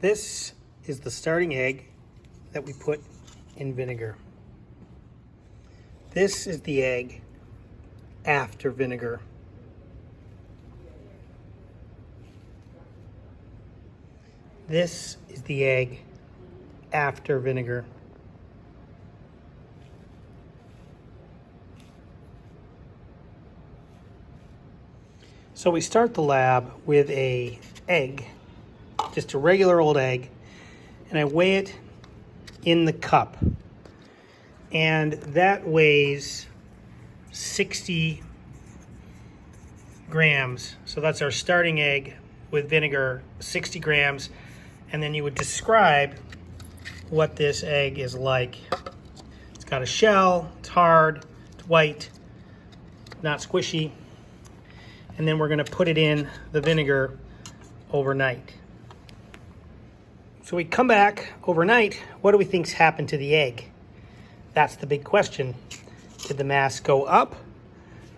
This is the starting egg that we put in vinegar. This is the egg after vinegar. This is the egg after vinegar. So we start the lab with an egg, just a regular old egg, and I weigh it in the cup. And that weighs 60 grams. So that's our starting egg with vinegar, 60 grams. And then you would describe what this egg is like. It's got a shell, it's hard, it's white, not squishy. And then we're gonna put it in the vinegar overnight. So we come back overnight, what do we think's happened to the egg? That's the big question. Did the mass go up?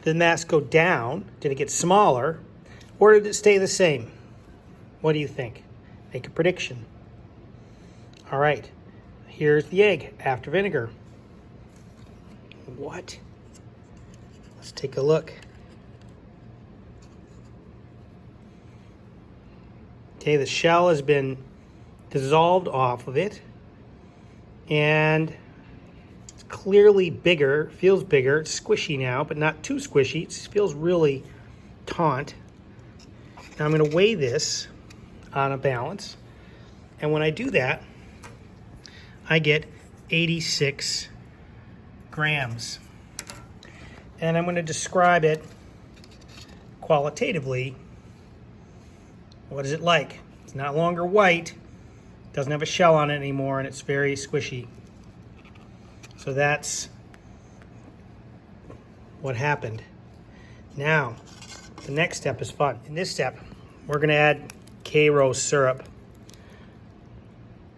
Did the mass go down? Did it get smaller? Or did it stay the same? What do you think? Make a prediction. All right, here's the egg after vinegar. What? Let's take a look. Okay, the shell has been dissolved off of it, and it's clearly bigger, feels bigger. It's squishy now, but not too squishy. It feels really taut. Now I'm going to weigh this on a balance, and when I do that, I get 86 grams. And I'm going to describe it qualitatively. What is it like? It's not longer white, doesn't have a shell on it anymore, and it's very squishy. So that's what happened. Now, the next step is fun. In this step, we're going to add Karo syrup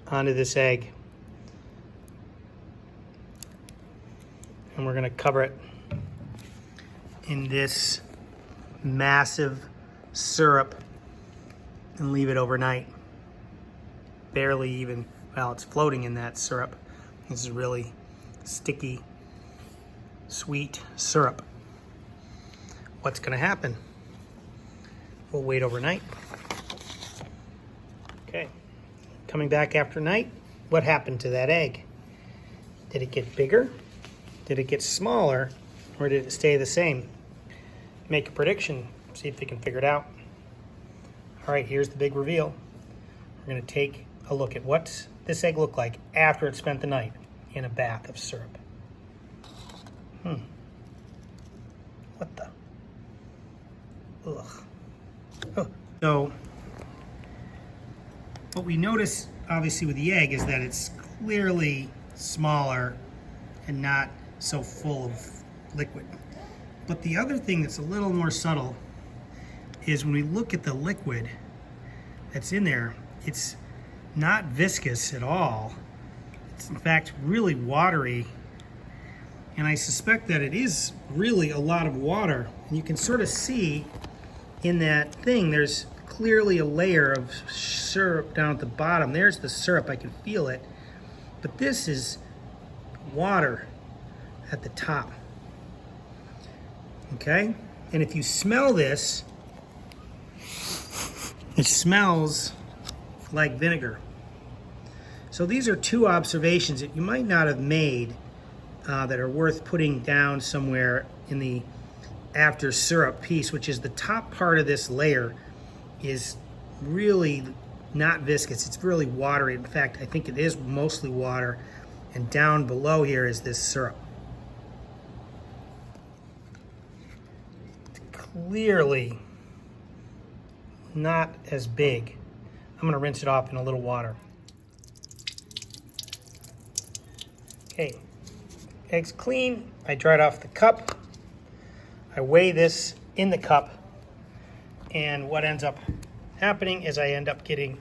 onto this egg. And we're going to cover it in this massive syrup and leave it overnight. Barely even, well, it's floating in that syrup. This is really sticky, sweet syrup. What's going to happen? We'll wait overnight. Okay, coming back after night, what happened to that egg? Did it get bigger? Did it get smaller? Or did it stay the same? Make a prediction, see if you can figure it out. All right, here's the big reveal. We're gonna take a look at what this egg looked like after it spent the night in a bath of syrup. What the? Ugh. Oh. So, what we notice, obviously, with the egg is that it's clearly smaller and not so full of liquid. But the other thing that's a little more subtle is when we look at the liquid that's in there, it's not viscous at all. It's in fact really watery. And I suspect that it is really a lot of water. And you can sort of see in that thing, there's clearly a layer of syrup down at the bottom. There's the syrup, I can feel it. But this is water at the top. Okay? And if you smell this, it smells like vinegar. So these are two observations that you might not have made that are worth putting down somewhere in the after syrup piece, which is the top part of this layer is really not viscous. It's really watery. In fact, I think it is mostly water. And down below here is this syrup. It's clearly not as big. I'm going to rinse it off in a little water. Okay, egg's clean. I dried off the cup. I weigh this in the cup, and what ends up happening is I end up getting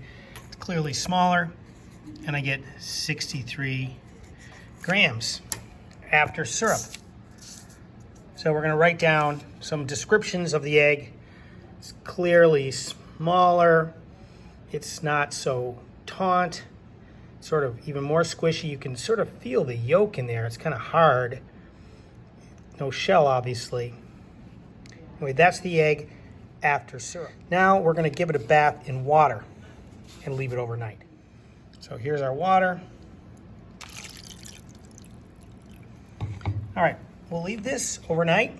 clearly smaller, and I get 63 grams after syrup. So we're going to write down some descriptions of the egg. It's clearly smaller. It's not so taut, sort of even more squishy. You can sort of feel the yolk in there. It's kind of hard. No shell, obviously. Anyway, that's the egg after syrup. Now we're going to give it a bath in water and leave it overnight. So here's our water. All right, we'll leave this overnight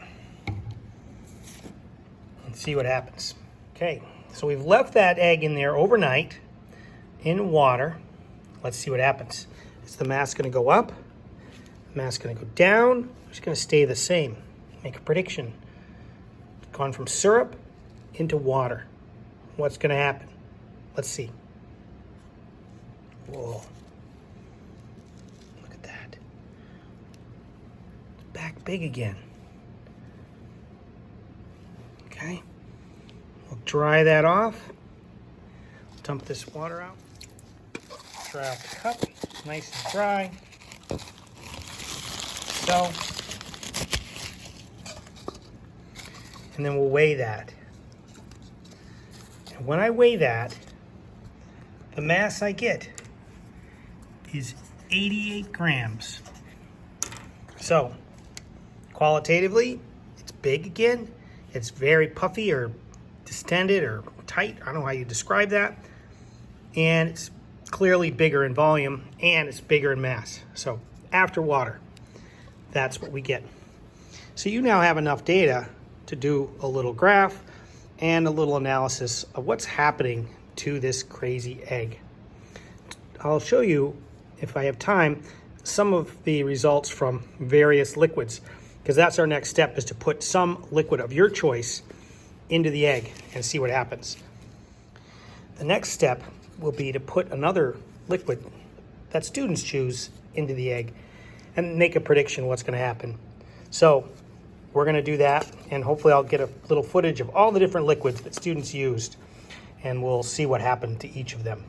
and see what happens. Okay, so we've left that egg in there overnight in water. Let's see what happens. Is the mass going to go up? The mass going to go down? It's going to stay the same. Make a prediction. It's gone from syrup into water. What's going to happen? Let's see. Whoa. Look at that. It's back big again. Okay. We'll dry that off. Dump this water out. Dry out the cup. Nice and dry. So. And then we'll weigh that. And when I weigh that, the mass I get is 88 grams. So, qualitatively, it's big again. It's very puffy or distended or tight. I don't know how you describe that. And it's clearly bigger in volume and it's bigger in mass. So, after water, that's what we get. So you now have enough data to do a little graph and a little analysis of what's happening to this crazy egg. I'll show you, if I have time, some of the results from various liquids, because that's our next step, is to put some liquid of your choice into the egg and see what happens. The next step will be to put another liquid that students choose into the egg and make a prediction what's going to happen. So we're going to do that, and hopefully I'll get a little footage of all the different liquids that students used, and we'll see what happened to each of them.